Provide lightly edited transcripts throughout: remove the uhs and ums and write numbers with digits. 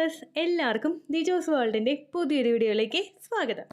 Viewers, എല്ലാവർക്കും ദിജോസ് വേൾഡിൻ്റെ പുതിയൊരു വീഡിയോയിലേക്ക് സ്വാഗതം.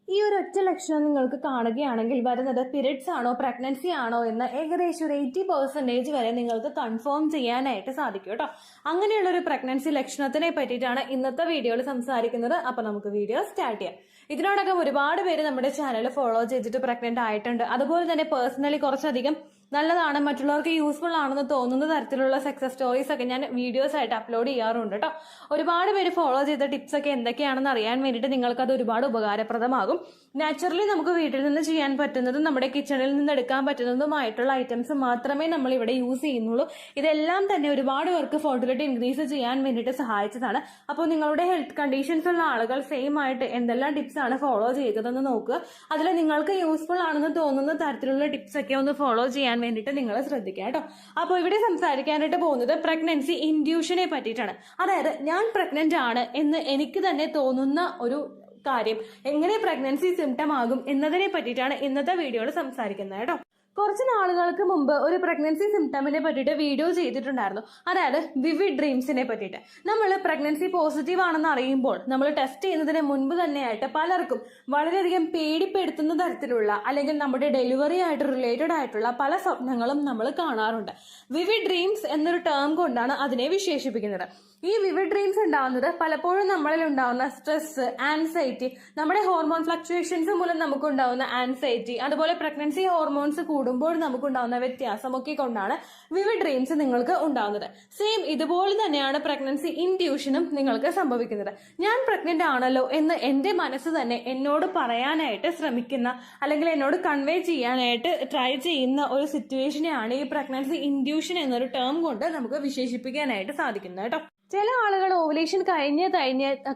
ഈ ഒരു ഒറ്റ ലക്ഷണം നിങ്ങൾക്ക് കാണുകയാണെങ്കിൽ വരുന്നത് പീരിയഡ്സ് ആണോ പ്രഗ്നൻസി ആണോ എന്ന് ഏകദേശം ഒരു 80% വരെ നിങ്ങൾക്ക് കൺഫേം ചെയ്യാനായിട്ട് സാധിക്കും കേട്ടോ. അങ്ങനെയുള്ള ഒരു പ്രഗ്നൻസി ലക്ഷണത്തിനെ പറ്റിയിട്ടാണ് ഇന്നത്തെ വീഡിയോയിൽ സംസാരിക്കുന്നത്. അപ്പൊ നമുക്ക് വീഡിയോ സ്റ്റാർട്ട് ചെയ്യാം. ഇതിനോടകം ഒരുപാട് പേര് നമ്മുടെ ചാനൽ ഫോളോ ചെയ്തിട്ട് പ്രഗ്നന്റ് ആയിട്ടുണ്ട്. അതുപോലെ തന്നെ പേഴ്സണലി കുറച്ചധികം നല്ലതാണ്, മറ്റുള്ളവർക്ക് യൂസ്ഫുൾ ആണെന്ന് തോന്നുന്ന തരത്തിലുള്ള സക്സസ് സ്റ്റോറീസ് ഒക്കെ ഞാൻ വീഡിയോസ് ആയിട്ട് അപ്ലോഡ് ചെയ്യാറുണ്ട് കേട്ടോ. ഒരുപാട് പേര് ഫോളോ ചെയ്ത ടിപ്സ് ഒക്കെ എന്തൊക്കെയാണെന്ന് അറിയാൻ വേണ്ടിയിട്ട് നിങ്ങൾക്ക് അത് ഒരുപാട് ഉപകാരപ്രദമാകും. നാച്ചുറലി നമുക്ക് വീട്ടിൽ നിന്ന് ചെയ്യാൻ പറ്റുന്നതും നമ്മുടെ കിച്ചണിൽ നിന്ന് എടുക്കാൻ പറ്റുന്നതുമായിട്ടുള്ള ഐറ്റംസ് മാത്രമേ നമ്മൾ ഇവിടെ യൂസ് ചെയ്യുന്നുള്ളൂ. ഇതെല്ലാം തന്നെ ഒരുപാട് പേർക്ക് ഫെർട്ടിലിറ്റി ഇൻക്രീസ് ചെയ്യാൻ വേണ്ടിയിട്ട് സഹായിച്ചതാണ്. അപ്പോൾ നിങ്ങളുടെ ഹെൽത്ത് കണ്ടീഷൻസ് ഉള്ള ആളുകൾ സെയിം ആയിട്ട് എന്തെല്ലാം ടിപ്സ് ആണ് ഫോളോ ചെയ്തതെന്ന് നോക്കുക. അതിൽ നിങ്ങൾക്ക് യൂസ്ഫുൾ ആണെന്ന് തോന്നുന്ന തരത്തിലുള്ള ടിപ്സ് ഒക്കെ ഒന്ന് ഫോളോ ചെയ്യാൻ വേണ്ടിയിട്ട് നിങ്ങൾ ശ്രദ്ധിക്കുക കേട്ടോ. അപ്പോൾ ഇവിടെ സംസാരിക്കാനായിട്ട് പോകുന്നത് പ്രഗ്നൻസി ഇൻഡ്യൂഷനെ പറ്റിയിട്ടാണ്. അതായത് ഞാൻ പ്രഗ്നന്റ് ആണ് എന്ന് എനിക്ക് തന്നെ തോന്നുന്ന ഒരു കാര്യം എങ്ങനെ പ്രഗ്നൻസി സിംറ്റം ആകും എന്നതിനെ പറ്റിയിട്ടാണ് ഇന്നത്തെ വീഡിയോയിൽ സംസാരിക്കുന്നത് കേട്ടോ. കുറച്ച് നാളുകൾക്ക് മുമ്പ് ഒരു പ്രഗ്നൻസി സിംറ്റമിനെ പറ്റിയിട്ട് വീഡിയോ ചെയ്തിട്ടുണ്ടായിരുന്നു. അതായത് വിവിഡ് ഡ്രീംസിനെ പറ്റിയിട്ട്. നമ്മൾ പ്രഗ്നൻസി പോസിറ്റീവ് ആണെന്ന് അറിയുമ്പോൾ നമ്മൾ ടെസ്റ്റ് ചെയ്യുന്നതിന് മുൻപ് തന്നെയായിട്ട് പലർക്കും വളരെയധികം പേടിപ്പെടുത്തുന്ന തരത്തിലുള്ള അല്ലെങ്കിൽ നമ്മുടെ ഡെലിവറി ആയിട്ട് റിലേറ്റഡ് ആയിട്ടുള്ള പല സ്വപ്നങ്ങളും നമ്മൾ കാണാറുണ്ട്. വിവിഡ് ഡ്രീംസ് എന്നൊരു ടേം കൊണ്ടാണ് അതിനെ വിശേഷിപ്പിക്കുന്നത്. ഈ വിവിഡ് ഡ്രീംസ് ഉണ്ടാവുന്നത് പലപ്പോഴും നമ്മളിൽ ഉണ്ടാവുന്ന സ്ട്രെസ്, ആൻസൈറ്റി, നമ്മുടെ ഹോർമോൺ ഫ്ലക്ച്വേഷൻസ് മൂലം നമുക്കുണ്ടാവുന്ന ആൻസൈറ്റി, അതുപോലെ പ്രഗ്നൻസി ഹോർമോൺസ് കൂടുമ്പോൾ നമുക്കുണ്ടാവുന്ന വ്യത്യാസമൊക്കെ കൊണ്ടാണ് വിവിഡ് ഡ്രീംസ് നിങ്ങൾക്ക് ഉണ്ടാവുന്നത്. സെയിം ഇതുപോലെ തന്നെയാണ് പ്രഗ്നൻസി ഇൻഡ്യൂഷനും നിങ്ങൾക്ക് സംഭവിക്കുന്നത്. ഞാൻ പ്രഗ്നന്റ് ആണല്ലോ എന്ന് എന്റെ മനസ്സ് തന്നെ എന്നോട് പറയാനായിട്ട് ശ്രമിക്കുന്ന അല്ലെങ്കിൽ എന്നോട് കൺവേ ചെയ്യാനായിട്ട് ട്രൈ ചെയ്യുന്ന ഒരു സിറ്റുവേഷനെയാണ് ഈ പ്രഗ്നൻസി ഇൻഡ്യൂഷൻ എന്നൊരു ടേം കൊണ്ട് നമുക്ക് വിശേഷിപ്പിക്കാനായിട്ട് സാധിക്കുന്നത് കേട്ടോ. ചില ആളുകൾ ഓവുലേഷൻ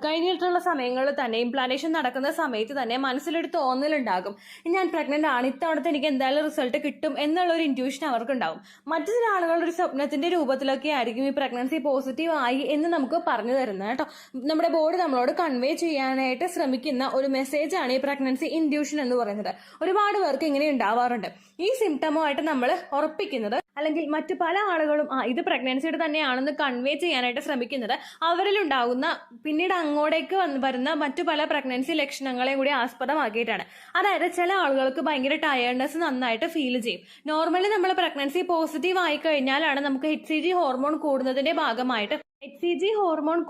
കഴിഞ്ഞിട്ടുള്ള സമയങ്ങളിൽ തന്നെ ഇംപ്ലാന്റേഷൻ നടക്കുന്ന സമയത്ത് തന്നെ മനസ്സിലൊരു തോന്നലുണ്ടാകും, ഞാൻ പ്രഗ്നന്റ് ആണ്, ഇത്തവണത്തെ എനിക്ക് എന്തായാലും റിസൾട്ട് കിട്ടും എന്നുള്ള ഒരു ഇൻഡ്യൂഷൻ അവർക്കുണ്ടാവും. മറ്റു ചില ആളുകൾ ഒരു സ്വപ്നത്തിന്റെ രൂപത്തിലൊക്കെ ആയിരിക്കും ഈ പ്രഗ്നൻസി പോസിറ്റീവ് ആയി എന്ന് നമുക്ക് പറഞ്ഞു തരുന്നത് കേട്ടോ. നമ്മുടെ ബോഡി നമ്മളോട് കൺവേ ചെയ്യാനായിട്ട് ശ്രമിക്കുന്ന ഒരു മെസ്സേജാണ് ഈ പ്രഗ്നൻസി ഇൻഡ്യൂഷൻ എന്ന് പറയുന്നത്. ഒരുപാട് പേർക്ക് ഇങ്ങനെ ഉണ്ടാവാറുണ്ട്. ഈ സിംറ്റമുമായിട്ട് നമ്മൾ ഉറപ്പിക്കുന്നത് അല്ലെങ്കിൽ മറ്റു പല ആളുകളും ഇത് പ്രഗ്നൻസിയുടെ തന്നെയാണെന്ന് കൺവേ ചെയ്യാനായിട്ട് ശ്രമിക്കുന്നത് അവരിലുണ്ടാകുന്ന പിന്നീട് അങ്ങോട്ടേക്ക് വരുന്ന മറ്റു പല പ്രഗ്നൻസി ലക്ഷണങ്ങളെയും കൂടി ആസ്പദമാക്കിയിട്ടാണ്. അതായത് ചില ആളുകൾക്ക് ഭയങ്കര ടയർഡ്നെസ് നന്നായിട്ട് ഫീൽ ചെയ്യും. നോർമലി നമ്മൾ പ്രഗ്നൻസി പോസിറ്റീവ് ആയി കഴിഞ്ഞാലാണ് നമുക്ക് HCG ഹോർമോൺ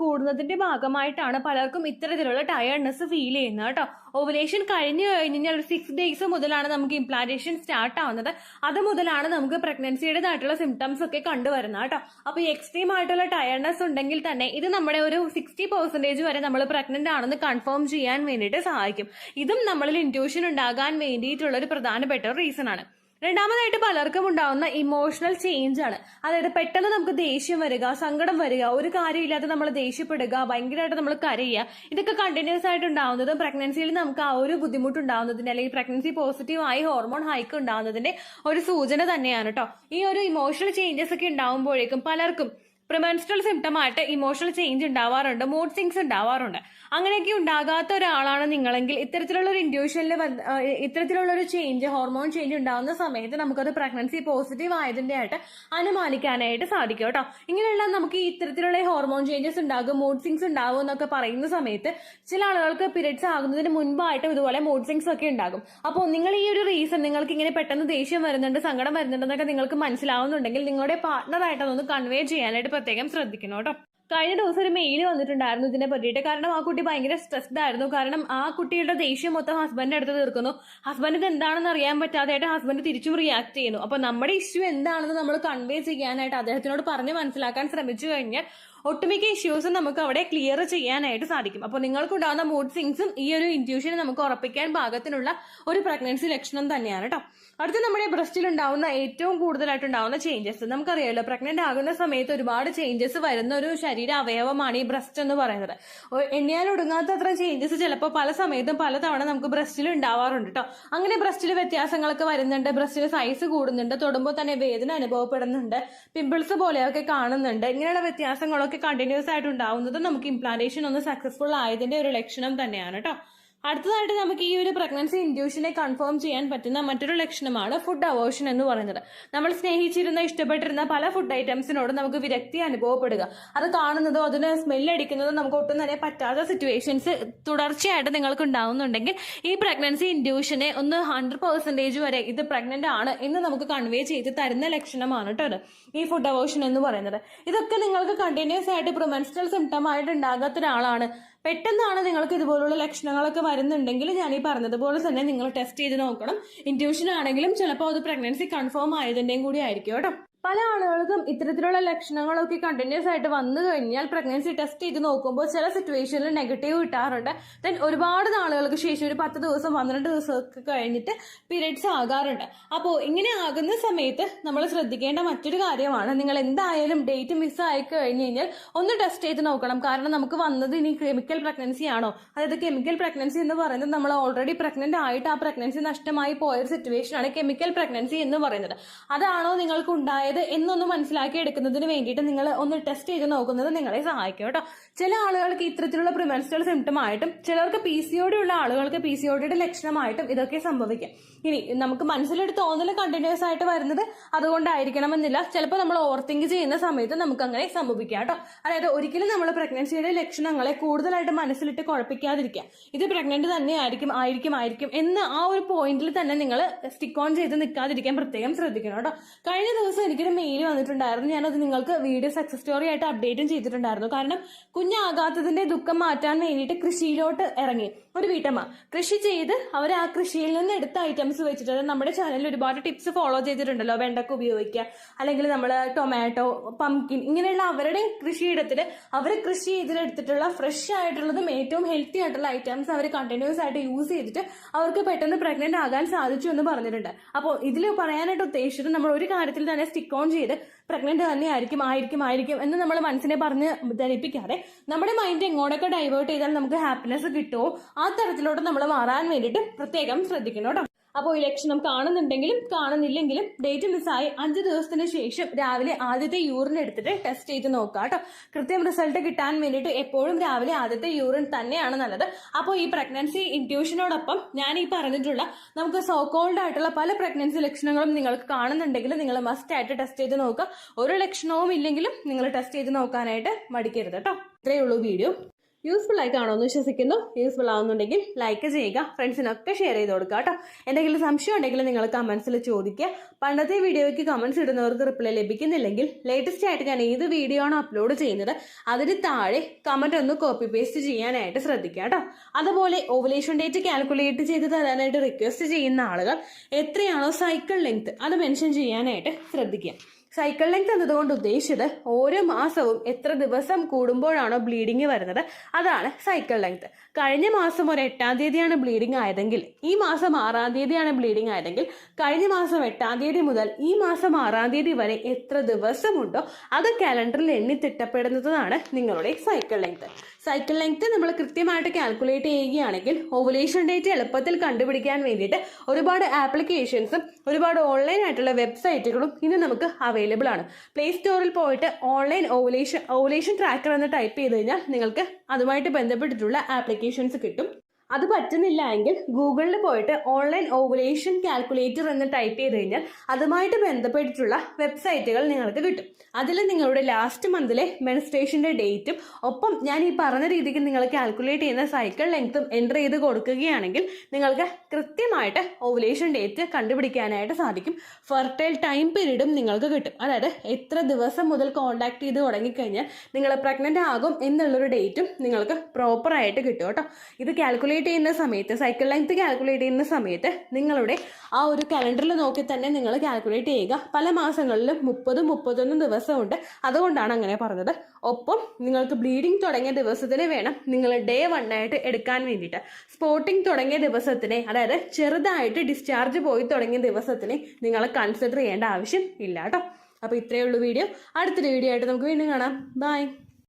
കൂടുന്നതിന്റെ ഭാഗമായിട്ടാണ് പലർക്കും ഇത്തരത്തിലുള്ള ടയർഡ്നെസ് ഫീൽ ചെയ്യുന്നത് കേട്ടോ. ഓവുലേഷൻ കഴിഞ്ഞു കഴിഞ്ഞാൽ ഒരു 6 days മുതലാണ് നമുക്ക് ഇംപ്ലാന്റേഷൻ സ്റ്റാർട്ട് ആവുന്നത്. അത് മുതലാണ് നമുക്ക് പ്രഗ്നൻസിയുടേതായിട്ടുള്ള സിംറ്റംസ് ഒക്കെ കണ്ടുവരുന്നത് കേട്ടോ. അപ്പൊ ഈ എക്സ്ട്രീം ആയിട്ടുള്ള ടയർഡ്നെസ് ഉണ്ടെങ്കിൽ തന്നെ ഇത് നമ്മുടെ ഒരു 60% വരെ നമ്മൾ പ്രഗ്നന്റ് ആണെന്ന് കൺഫേം ചെയ്യാൻ വേണ്ടിയിട്ട് സഹായിക്കും. ഇതും നമ്മളിൽ ഇൻഡ്യൂഷൻ ഉണ്ടാകാൻ വേണ്ടിയിട്ടുള്ള ഒരു പ്രധാനപ്പെട്ട റീസൺ ആണ്. രണ്ടാമതായിട്ട് പലർക്കും ഉണ്ടാവുന്ന ഇമോഷണൽ ചേഞ്ച് ആണ്. അതായത് പെട്ടെന്ന് നമുക്ക് ദേഷ്യം വരിക, സങ്കടം വരിക, ഒരു കാര്യമില്ലാതെ നമ്മൾ ദേഷ്യപ്പെടുക, ഭയങ്കരമായിട്ട് നമ്മൾ കരയുക, ഇതൊക്കെ കണ്ടിന്യൂസ് ആയിട്ട് ഉണ്ടാവുന്നതും പ്രഗ്നൻസിയിൽ നമുക്ക് ആ ഒരു ബുദ്ധിമുട്ടുണ്ടാവുന്നതിന്റെ അല്ലെങ്കിൽ പ്രഗ്നൻസി പോസിറ്റീവ് ആയി ഹോർമോൺ ഹൈക്ക് ഉണ്ടാവുന്നതിന്റെ ഒരു സൂചന തന്നെയാണ് കേട്ടോ. ഈ ഒരു ഇമോഷണൽ ചേഞ്ചസ് ഒക്കെ ഉണ്ടാവുമ്പോഴേക്കും പലർക്കും പ്രിമെൻസ്ട്രൽ സിംറ്റം ആയിട്ട് ഇമോഷണൽ ചേഞ്ച് ഉണ്ടാവാറുണ്ട്, മൂഡ് സ്വിങ്സ് ഉണ്ടാവാറുണ്ട്. അങ്ങനെയൊക്കെ ഉണ്ടാകാത്ത ഒരാളാണ് നിങ്ങളെങ്കിൽ ഇത്തരത്തിലുള്ള ഒരു ഇൻഡ്യൂഷനിൽ ഇത്തരത്തിലുള്ള ഒരു ചേഞ്ച്, ഹോർമോൺ ചേഞ്ച് ഉണ്ടാകുന്ന സമയത്ത് നമുക്കത് പ്രഗ്നൻസി പോസിറ്റീവ് ആയതിന്റെ ആയിട്ട് അനുമാനിക്കാനായിട്ട് സാധിക്കും കേട്ടോ. ഇങ്ങനെയുള്ള നമുക്ക് ഇത്തരത്തിലുള്ള ഹോർമോൺ ചേഞ്ചസ് ഉണ്ടാകും, മൂഡ് സ്വിങ്സ് ഉണ്ടാകും എന്നൊക്കെ പറയുന്ന സമയത്ത് ചില ആളുകൾക്ക് പീരിയഡ്സ് ആകുന്നതിന് മുൻപായിട്ടും ഇതുപോലെ മൂഡ് സ്വിങ്സ് ഒക്കെ ഉണ്ടാകും. അപ്പോൾ നിങ്ങൾ ഈ ഒരു റീസൺ, നിങ്ങൾക്ക് ഇങ്ങനെ പെട്ടെന്ന് ദേഷ്യം വരുന്നുണ്ട്, സങ്കടം വരുന്നുണ്ടെന്നൊക്കെ നിങ്ങൾക്ക് മനസ്സിലാവുന്നുണ്ടെങ്കിൽ നിങ്ങളുടെ പാർട്ട്ണറായിട്ട് അതൊന്ന് കൺവേ ചെയ്യാനായിട്ട് പ്രത്യേകം ശ്രദ്ധിക്കണം കേട്ടോ. കഴിഞ്ഞ ദിവസം ഒരു മെയിൽ വന്നിട്ടുണ്ടായിരുന്നു ഇതിനെ പറ്റിയിട്ട്. കാരണം ആ കുട്ടി ഭയങ്കര സ്ട്രെസ്ഡ് ആയിരുന്നു. കാരണം ആ കുട്ടിയുടെ ദേഷ്യം മൊത്തം ഹസ്ബൻഡ് അടുത്ത് തീർക്കുന്നു. ഹസ്ബൻഡ് ഇത് എന്താണെന്ന് അറിയാൻ പറ്റാതെയായിട്ട് ഹസ്ബൻഡ് തിരിച്ചും റിയാക്ട് ചെയ്യുന്നു. അപ്പൊ നമ്മുടെ ഇഷ്യൂ എന്താണെന്ന് നമ്മൾ കൺവേ ചെയ്യാനായിട്ട് അദ്ദേഹത്തിനോട് പറഞ്ഞ് മനസ്സിലാക്കാൻ ശ്രമിച്ചു കഴിഞ്ഞാൽ ഒട്ടുമിക്ക ഇഷ്യൂസും നമുക്ക് അവിടെ ക്ലിയർ ചെയ്യാനായിട്ട് സാധിക്കും. അപ്പോൾ നിങ്ങൾക്കുണ്ടാകുന്ന മൂഡ് സ്വിങ്സും ഈ ഒരു ഇൻഡ്യൂഷനെ നമുക്ക് ഉറപ്പിക്കാൻ പാകത്തിനുള്ള ഒരു പ്രഗ്നൻസി ലക്ഷണം തന്നെയാണ് കേട്ടോ. അടുത്ത നമ്മുടെ ബ്രസ്റ്റിൽ ഉണ്ടാവുന്ന ഏറ്റവും കൂടുതലായിട്ടുണ്ടാവുന്ന ചേഞ്ചസ്, നമുക്കറിയാമല്ലോ പ്രഗ്നന്റ് ആകുന്ന സമയത്ത് ഒരുപാട് ചേഞ്ചസ് വരുന്ന ഒരു ശരീര അവയവമാണ് ഈ ബ്രസ്റ്റ് എന്ന് പറയുന്നത്. എണ്ണിയാൽ ഒടുങ്ങാത്തത്ര ചേഞ്ചസ് ചിലപ്പോൾ പല സമയത്തും പലതവണ നമുക്ക് ബ്രസ്റ്റിൽ ഉണ്ടാവാറുണ്ട് കേട്ടോ. അങ്ങനെ ബ്രസ്റ്റിൽ വ്യത്യാസങ്ങളൊക്കെ വരുന്നുണ്ട്, ബ്രസ്റ്റിൽ സൈസ് കൂടുന്നുണ്ട്, തൊടുമ്പോൾ തന്നെ വേദന അനുഭവപ്പെടുന്നുണ്ട്, പിമ്പിൾസ് പോലെയൊക്കെ കാണുന്നുണ്ട്. ഇങ്ങനെയുള്ള വ്യത്യാസങ്ങളൊക്കെ കണ്ടിന്യൂസ് ആയിട്ട് ഉണ്ടാവുന്നത് നമുക്ക് ഇംപ്ലാന്റേഷൻ ഒന്ന് സക്സസ്ഫുൾ ആയതിന്റെ ഒരു ലക്ഷണം തന്നെയാണ് കേട്ടോ. അടുത്തതായിട്ട് നമുക്ക് ഈ ഒരു പ്രഗ്നൻസി ഇൻഡ്യൂഷനെ കൺഫേം ചെയ്യാൻ പറ്റുന്ന മറ്റൊരു ലക്ഷണമാണ് ഫുഡ് അവോഷൻ എന്ന് പറയുന്നത്. നമ്മൾ സ്നേഹിച്ചിരുന്ന ഇഷ്ടപ്പെട്ടിരുന്ന പല ഫുഡ് ഐറ്റംസിനോട് നമുക്ക് വിരക്തി അനുഭവപ്പെടുക, അത് കാണുന്നതോ അതിന് സ്മെല്ലടിക്കുന്നതോ നമുക്ക് ഒട്ടും തന്നെ പറ്റാത്ത സിറ്റുവേഷൻസ് തുടർച്ചയായിട്ട് നിങ്ങൾക്ക് ഉണ്ടാവുന്നുണ്ടെങ്കിൽ ഈ പ്രഗ്നൻസി ഇൻഡ്യൂഷനെ ഒന്ന് 100% വരെ ഇത് പ്രഗ്നന്റ് ആണ് എന്ന് നമുക്ക് കൺവേ ചെയ്ത് തരുന്ന ലക്ഷണമാണ് കേട്ടോ ഈ ഫുഡ് അവോഷൻ എന്ന് പറയുന്നത്. ഇതൊക്കെ നിങ്ങൾക്ക് കണ്ടിന്യൂസ് ആയിട്ട് പ്രിമെൻസ്ട്രൽ സിംറ്റം ആയിട്ട് ഉണ്ടാകാത്ത ഒരാളാണ്, പെട്ടെന്നാണ് നിങ്ങൾക്ക് ഇതുപോലുള്ള ലക്ഷണങ്ങളൊക്കെ വരുന്നുണ്ടെങ്കിൽ ഞാൻ ഈ പറഞ്ഞതുപോലെ തന്നെ നിങ്ങൾ ടെസ്റ്റ് ചെയ്ത് നോക്കണം. ഇൻഡ്യൂഷൻ ആണെങ്കിലും ചിലപ്പോൾ അത് പ്രഗ്നൻസി കൺഫേം ആയതിൻ്റെയും കൂടി ആയിരിക്കും കേട്ടോ. പല ആളുകൾക്കും ഇത്തരത്തിലുള്ള ലക്ഷണങ്ങളൊക്കെ കണ്ടിന്യൂസ് ആയിട്ട് വന്നു കഴിഞ്ഞാൽ പ്രഗ്നൻസി ടെസ്റ്റ് ചെയ്ത് നോക്കുമ്പോൾ ചില സിറ്റുവേഷനിൽ നെഗറ്റീവ് കിട്ടാറുണ്ട്. ദെൻ ഒരുപാട് നാളുകൾക്ക് ശേഷം ഒരു 10 ദിവസം 12 ദിവസമൊക്കെ കഴിഞ്ഞിട്ട് പീരിയഡ്സ് ആകാറുണ്ട്. അപ്പോൾ ഇങ്ങനെ ആകുന്ന സമയത്ത് നമ്മൾ ശ്രദ്ധിക്കേണ്ട മറ്റൊരു കാര്യമാണ്, നിങ്ങൾ എന്തായാലും ഡേറ്റ് മിസ്സായി കഴിഞ്ഞ് കഴിഞ്ഞാൽ ഒന്ന് ടെസ്റ്റ് ചെയ്ത് നോക്കണം. കാരണം നമുക്ക് വന്നത് ഇനി കെമിക്കൽ പ്രഗ്നൻസി ആണോ, അതായത് കെമിക്കൽ പ്രഗ്നൻസി എന്ന് പറയുന്നത് നമ്മൾ ഓൾറെഡി പ്രഗ്നന്റ് ആയിട്ട് ആ പ്രഗ്നൻസി നഷ്ടമായി പോയൊരു സിറ്റുവേഷനാണ് കെമിക്കൽ പ്രഗ്നൻസി എന്ന് പറയുന്നത്. അതാണോ നിങ്ങൾക്ക് ഉണ്ടായത് എന്നൊന്ന് മനസ്സിലാക്കി എടുക്കുന്നതിന് വേണ്ടിയിട്ട് നിങ്ങൾ ഒന്ന് ടെസ്റ്റ് ചെയ്ത് നോക്കുന്നത് നിങ്ങളെ സഹായിക്കും കേട്ടോ. ചില ആളുകൾക്ക് ഇത്തരത്തിലുള്ള പ്രിമെൻസ്ട്രൽ സിംറ്റം ആയിട്ടും ചിലർക്ക് PCOD ഉള്ള ആളുകൾക്ക് PCODയുടെ ലക്ഷണമായിട്ടും ഇതൊക്കെ സംഭവിക്കാം. ഇനി നമുക്ക് മനസ്സിലൊരു തോന്നൽ കണ്ടിന്യൂസ് ആയിട്ട് വരുന്നത് അതുകൊണ്ടായിരിക്കണമെന്നില്ല, ചിലപ്പോൾ നമ്മൾ ഓവർ തിങ്ക് ചെയ്യുന്ന സമയത്ത് നമുക്ക് അങ്ങനെ സംഭവിക്കാം കേട്ടോ. അതായത് ഒരിക്കലും നമ്മൾ പ്രഗ്നൻസിയുടെ ലക്ഷണങ്ങളെ കൂടുതലായിട്ട് മനസ്സിലിട്ട് കുഴപ്പിക്കാതിരിക്കുക. ഇത് പ്രഗ്നന്റ് തന്നെ ആയിരിക്കും എന്ന് ആ ഒരു പോയിന്റിൽ തന്നെ നിങ്ങൾ സ്റ്റിക്ക് ഓൺ ചെയ്ത് നിൽക്കാതിരിക്കാൻ പ്രത്യേകം ശ്രദ്ധിക്കണം കേട്ടോ. കഴിഞ്ഞ ദിവസം എനിക്കൊരു മെയിൽ വന്നിട്ടുണ്ടായിരുന്നു, ഞാനത് നിങ്ങൾക്ക് വീഡിയോ സക്സസ് സ്റ്റോറി ആയിട്ട് അപ്ഡേറ്റും ചെയ്തിട്ടുണ്ടായിരുന്നു. കാരണം കുഞ്ഞാകാത്തതിന്റെ ദുഃഖം മാറ്റാൻ വേണ്ടിയിട്ട് കൃഷിയിലോട്ട് ഇറങ്ങി ഒരു വീട്ടമ്മ. കൃഷി ചെയ്ത് അവർ ആ കൃഷിയിൽ നിന്ന് എടുത്ത ഐറ്റംസ് വെച്ചിട്ട്, നമ്മുടെ ചാനലിൽ ഒരുപാട് ടിപ്സ് ഫോളോ ചെയ്തിട്ടുണ്ടല്ലോ, വെണ്ടക്ക ഉപയോഗിക്കുക, അല്ലെങ്കിൽ നമ്മൾ ടൊമാറ്റോ, പംകിൻ, ഇങ്ങനെയുള്ള അവരുടെ കൃഷിയിടത്തില് അവർ കൃഷി ചെയ്തെടുത്തിട്ടുള്ള ഫ്രഷ് ആയിട്ടുള്ളതും ഏറ്റവും ഹെൽത്തി ആയിട്ടുള്ള ഐറ്റംസ് അവർ കണ്ടിന്യൂസ് ആയിട്ട് യൂസ് ചെയ്തിട്ട് അവർക്ക് പെട്ടെന്ന് പ്രഗ്നന്റ് ആകാൻ സാധിച്ചു എന്ന് പറഞ്ഞിട്ടുണ്ട്. അപ്പോൾ ഇതിൽ പറയാനായിട്ട് ഉദ്ദേശിച്ചത്, നമ്മൾ ഒരു കാര്യത്തിൽ തന്നെ സ്റ്റിക്ക് ഓൺ ചെയ്ത് പ്രഗ്നന്റ് തന്നെ ആയിരിക്കും എന്ന് നമ്മൾ മനസ്സിനെ പറഞ്ഞ് ധരിപ്പിക്കാതെ നമ്മുടെ മൈൻഡ് എങ്ങോട്ടൊക്കെ ഡൈവേർട്ട് ചെയ്താൽ നമുക്ക് ഹാപ്പിനെസ് കിട്ടുമോ ആ തരത്തിലോട്ട് നമ്മൾ മാറാൻ വേണ്ടിയിട്ട് പ്രത്യേകം ശ്രദ്ധിക്കണം കേട്ടോ. അപ്പോൾ ഈ ലക്ഷണം കാണുന്നുണ്ടെങ്കിലും കാണുന്നില്ലെങ്കിലും ഡേറ്റ് മിസ്സായി 5 ദിവസത്തിന് ശേഷം രാവിലെ ആദ്യത്തെ യൂറിൻ എടുത്തിട്ട് ടെസ്റ്റ് ചെയ്ത് നോക്കുക കേട്ടോ. കൃത്യം റിസൾട്ട് കിട്ടാൻ വേണ്ടിയിട്ട് എപ്പോഴും രാവിലെ ആദ്യത്തെ യൂറിൻ തന്നെയാണ് നല്ലത്. അപ്പോൾ ഈ പ്രഗ്നൻസി ഇൻഡ്യൂഷനോടൊപ്പം ഞാൻ ഈ പറഞ്ഞിട്ടുള്ള നമുക്ക് സോ കോൾഡ് ആയിട്ടുള്ള പല പ്രഗ്നൻസി ലക്ഷണങ്ങളും നിങ്ങൾക്ക് കാണുന്നുണ്ടെങ്കിൽ നിങ്ങൾ മസ്റ്റ് ആയിട്ട് ടെസ്റ്റ് ചെയ്ത് നോക്കുക. ഒരു ലക്ഷണവും ഇല്ലെങ്കിലും നിങ്ങൾ ടെസ്റ്റ് ചെയ്ത് നോക്കാനായിട്ട് മടിക്കരുത് കേട്ടോ. ഇത്രയേ ഉള്ളൂ വീഡിയോ. യൂസ്ഫുൾ ആയി കാണുമെന്ന് വിശ്വസിക്കുന്നു. യൂസ്ഫുൾ ആവുന്നുണ്ടെങ്കിൽ ലൈക്ക് ചെയ്യുക, ഫ്രണ്ട്സിനൊക്കെ ഷെയർ ചെയ്ത് കൊടുക്കുക കേട്ടോ. എന്തെങ്കിലും സംശയം ഉണ്ടെങ്കിൽ നിങ്ങൾ കമന്റ്സിൽ ചോദിക്കുക. പണ്ടത്തെ വീഡിയോയ്ക്ക് കമന്റ്സ് ഇടുന്നവർക്ക് റിപ്ലൈ ലഭിക്കുന്നില്ലെങ്കിൽ ലേറ്റസ്റ്റ് ആയിട്ട് ഞാൻ ഏത് വീഡിയോ ആണ് അപ്ലോഡ് ചെയ്യുന്നത് അതിന് താഴെ കമന്റ് ഒന്ന് കോപ്പി പേസ്റ്റ് ചെയ്യാനായിട്ട് ശ്രദ്ധിക്കുക കേട്ടോ. അതുപോലെ ഓവുലേഷൻ ഡേറ്റ് കാൽക്കുലേറ്റ് ചെയ്ത് തരാനായിട്ട് റിക്വസ്റ്റ് ചെയ്യുന്ന ആളുകൾ എത്രയാണോ സൈക്കിൾ ലെങ്ത് അത് മെൻഷൻ ചെയ്യാനായിട്ട് ശ്രദ്ധിക്കുക. സൈക്കിൾ ലെങ്ത് എന്നതുകൊണ്ട് ഉദ്ദേശിച്ചത് ഓരോ മാസവും എത്ര ദിവസം കൂടുമ്പോഴാണോ ബ്ലീഡിങ് വരുന്നത് അതാണ് സൈക്കിൾ ലെങ്ത്. കഴിഞ്ഞ മാസം ഒരു 8-ാം തീയതിയാണ് ബ്ലീഡിങ് ആയതെങ്കിൽ ഈ മാസം 6-ാം തീയതിയാണ് ബ്ലീഡിങ് ആയതെങ്കിൽ കഴിഞ്ഞ മാസം 8-ാം തീയതി മുതൽ ഈ മാസം 6-ാം തീയതി വരെ എത്ര ദിവസമുണ്ടോ അത് കാലണ്ടറിൽ എണ്ണി തിട്ടപ്പെടുന്നതാണ് നിങ്ങളുടെ സൈക്കിൾ ലെങ്ത്. സൈക്കിൾ ലെങ്ത് നമ്മൾ കൃത്യമായിട്ട് കാൽക്കുലേറ്റ് ചെയ്യുകയാണെങ്കിൽ ഓവുലേഷൻ ഡേറ്റ് എളുപ്പത്തിൽ കണ്ടുപിടിക്കാൻ വേണ്ടിയിട്ട് ഒരുപാട് ആപ്ലിക്കേഷൻസും ഒരുപാട് ഓൺലൈൻ ആയിട്ടുള്ള വെബ്സൈറ്റുകളും ഇന്ന് നമുക്ക് അവൈലബിൾ ആണ്. പ്ലേ സ്റ്റോറിൽ പോയിട്ട് ഓൺലൈൻ ഓവുലേഷൻ ട്രാക്കർ എന്ന് ടൈപ്പ് ചെയ്ത് കഴിഞ്ഞാൽ നിങ്ങൾക്ക് അതുമായിട്ട് ബന്ധപ്പെട്ടിട്ടുള്ള ആപ്ലിക്കേഷൻസ് കിട്ടും. അത് പറ്റുന്നില്ല എങ്കിൽ ഗൂഗിളിൽ പോയിട്ട് ഓൺലൈൻ ഓവുലേഷൻ കാൽക്കുലേറ്റർ എന്ന് ടൈപ്പ് ചെയ്ത് കഴിഞ്ഞാൽ അതുമായിട്ട് ബന്ധപ്പെട്ടിട്ടുള്ള വെബ്സൈറ്റുകൾ നിങ്ങൾക്ക് കിട്ടും. അതിൽ നിങ്ങളുടെ ലാസ്റ്റ് മന്തിലെ മെൻസ്ട്രേഷൻ്റെ ഡേറ്റും ഒപ്പം ഞാൻ ഈ പറഞ്ഞ രീതിക്ക് നിങ്ങൾ കാൽക്കുലേറ്റ് ചെയ്യുന്ന സൈക്കിൾ ലെങ്ത്തും എൻ്റർ ചെയ്ത് കൊടുക്കുകയാണെങ്കിൽ നിങ്ങൾക്ക് കൃത്യമായിട്ട് ഓവുലേഷൻ ഡേറ്റ് കണ്ടുപിടിക്കാനായിട്ട് സാധിക്കും. ഫെർട്ടൈൽ ടൈം പീരീഡും നിങ്ങൾക്ക് കിട്ടും. അതായത് എത്ര ദിവസം മുതൽ കോൺടാക്ട് ചെയ്ത് തുടങ്ങിക്കഴിഞ്ഞാൽ നിങ്ങൾ പ്രഗ്നൻ്റ് ആകും എന്നുള്ളൊരു ഡേറ്റും നിങ്ങൾക്ക് പ്രോപ്പറായിട്ട് കിട്ടും കേട്ടോ. ഇത് കാൽക്കുലേറ്റ് ചെയ്യുന്ന സമയത്ത് സൈക്കിൾ ലെങ്ത് കാൽക്കുലേറ്റ് ചെയ്യുന്ന സമയത്ത് നിങ്ങളുടെ ആ ഒരു കലണ്ടറിൽ നോക്കി തന്നെ നിങ്ങൾ കാൽക്കുലേറ്റ് ചെയ്യുക. പല മാസങ്ങളിലും 30-31 ദിവസമുണ്ട്, അതുകൊണ്ടാണ് അങ്ങനെ പറഞ്ഞത്. ഒപ്പം നിങ്ങൾക്ക് ബ്ലീഡിങ് തുടങ്ങിയ ദിവസത്തിന് വേണം നിങ്ങൾ ഡേ 1 ആയിട്ട് എടുക്കാൻ വേണ്ടിയിട്ട്. സ്പോട്ടിങ് തുടങ്ങിയ ദിവസത്തിനെ, അതായത് ചെറുതായിട്ട് ഡിസ്ചാർജ് പോയി തുടങ്ങിയ ദിവസത്തിനെ നിങ്ങൾ കൺസിഡർ ചെയ്യേണ്ട ആവശ്യം ഇല്ല കേട്ടോ. അപ്പോൾ ഇത്രയേ ഉള്ളൂ വീഡിയോ. അടുത്തൊരു വീഡിയോ ആയിട്ട് നമുക്ക് വീണ്ടും കാണാം. ബൈ.